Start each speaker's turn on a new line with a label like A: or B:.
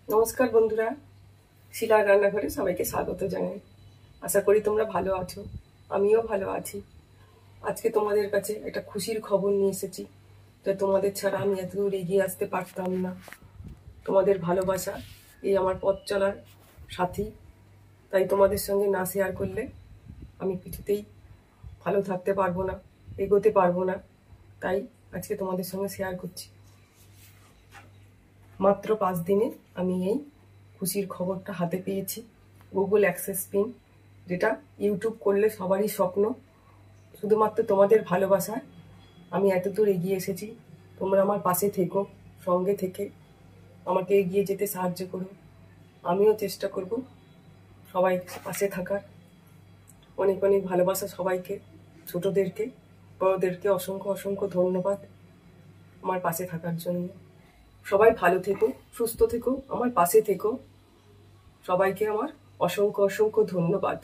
A: নমস্কার বন্ধুরা, শিলার রান্নাঘরে সবাইকে স্বাগত জানাই। আশা করি তোমরা ভালো আছো, আমিও ভালো আছি। আজকে তোমাদের কাছে একটা খুশির খবর নিয়ে এসেছি, যে তোমাদের ছাড়া আমি এত দূর এগিয়ে আসতে পারতাম না। তোমাদের ভালোবাসা এই আমার পথ চলার সাথী, তাই তোমাদের সঙ্গে না শেয়ার করলে আমি কিছুতেই ভালো থাকতে পারবো না, এগোতে পারবো না। তাই আজকে তোমাদের সঙ্গে শেয়ার করছি। মাত্র 5 দিনে আমি এই খুশির খবরটা হাতে পেয়েছি। গুগল অ্যাক্সেস পিন, যেটা ইউটিউব করলে সবারই স্বপ্ন। শুধুমাত্র তোমাদের ভালোবাসায় আমি এত দূর এগিয়ে এসেছি। তোমরা আমার পাশে থেকো, সঙ্গে থেকে আমাকে এগিয়ে যেতে সাহায্য করো। আমিও চেষ্টা করব সবাই পাশে থাকার। অনেক অনেক ভালোবাসা সবাইকে, ছোটদেরকে, বড়দেরকে অসংখ্য অসংখ্য ধন্যবাদ আমার পাশে থাকার জন্য। সবাই ভালো থেকো, সুস্থ থেকো, আমার পাশে থেকো। সবাইকে আমার অসংখ্য অসংখ্য ধন্যবাদ।